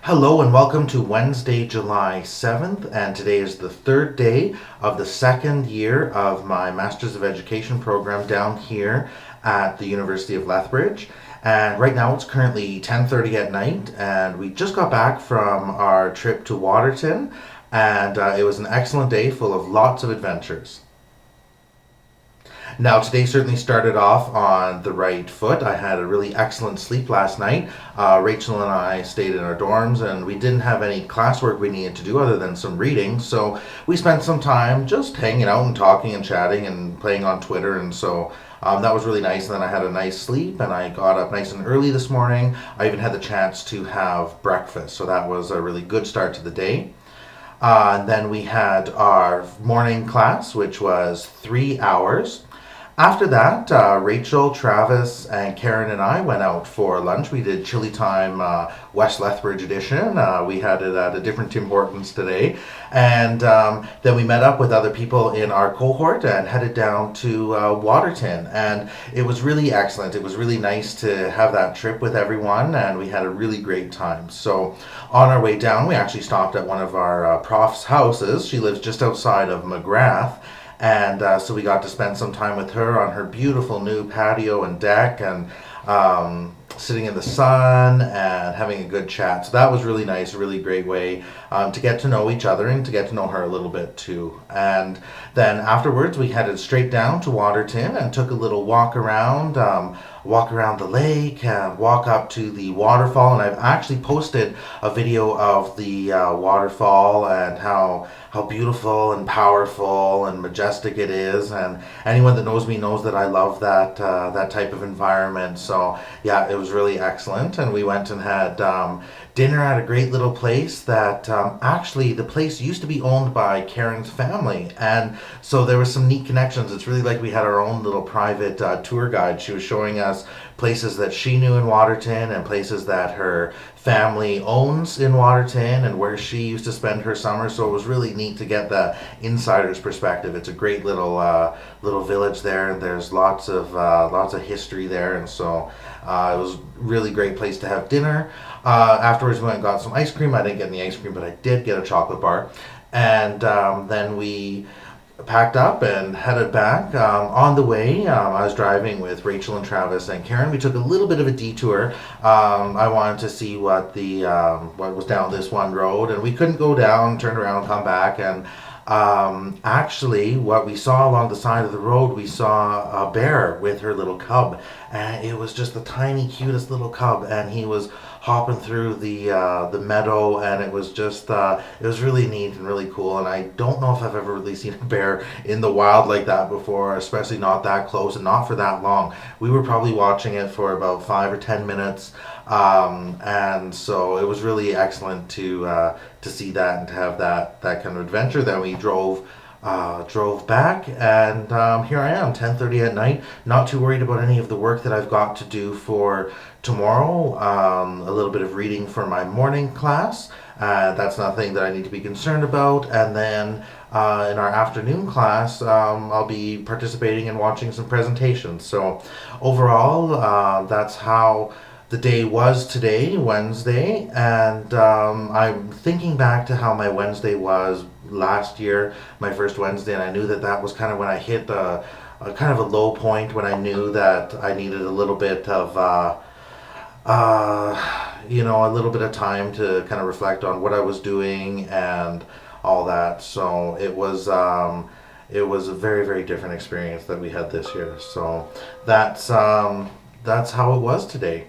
Hello and welcome to Wednesday, July 7th, and today is the third day of the second year of my Masters of Education program down here at the University of Lethbridge. And right now it's currently 10:30 at night, and we just got back from our trip to Waterton, and it was an excellent day full of lots of adventures. Now, today certainly started off on the right foot. I had a really excellent sleep last night. Rachel and I stayed in our dorms, and we didn't have any classwork we needed to do other than some reading. So we spent some time just hanging out and talking and chatting and playing on Twitter. And so that was really nice. And then I had a nice sleep, and I got up nice and early this morning. I even had the chance to have breakfast. So that was a really good start to the day. And then we had our morning class, which was 3 hours. After that, Rachel, Travis, and Karen and I went out for lunch. We did Chili Time West Lethbridge edition. We had it at a different Tim Hortons today. And then we met up with other people in our cohort and headed down to Waterton. And it was really excellent. It was really nice to have that trip with everyone, and we had a really great time. So on our way down, we actually stopped at one of our prof's houses. She lives just outside of McGrath. And so we got to spend some time with her on her beautiful new patio and deck, and sitting in the sun and having a good chat. So that was really nice, a really great way to get to know each other and to get to know her a little bit too. And then afterwards we headed straight down to Waterton and took a little walk around the lake, walk up to the waterfall. And I've actually posted a video of the waterfall and how beautiful and powerful and majestic it is. And anyone that knows me knows that I love that type of environment. So yeah, it was really excellent. And we went and had dinner at a great little place that actually the place used to be owned by Karen's family. And so there was some neat connections. It's really like we had our own little private tour guide. She was showing us places that she knew in Waterton and places that her family owns in Waterton and where she used to spend her summer. So it was really neat to get the insider's perspective. It's a great little village there, and there's lots of history there. And so it was a really great place to have dinner. Afterwards we went and got some ice cream. I didn't get any ice cream, but I did get a chocolate bar. And then we packed up and headed back. On the way, I was driving with Rachel and Travis and Karen. We took a little bit of a detour. I wanted to see what was down this one road, and we couldn't go down, turn around, and come back. And actually, what we saw along the side of the road, we saw a bear with her little cub, and it was just the tiny, cutest little cub, and he was hopping through the meadow, and it was just it was really neat and really cool. And I don't know if I've ever really seen a bear in the wild like that before, especially not that close and not for that long. We were probably watching it for about 5 or 10 minutes, and so it was really excellent to see that and to have that kind of adventure. Then we drove back, and here I am, 10:30 at night, not too worried about any of the work that I've got to do for tomorrow. A little bit of reading for my morning class. That's nothing that I need to be concerned about. And then in our afternoon class, I'll be participating and watching some presentations. So overall, that's how the day was today, Wednesday. And I'm thinking back to how my Wednesday was last year, my first Wednesday, and I knew that was kind of when I hit a kind of a low point, when I knew that I needed a little bit of a little bit of time to kind of reflect on what I was doing and all that. So it was a very, very different experience that we had this year. So that's how it was today.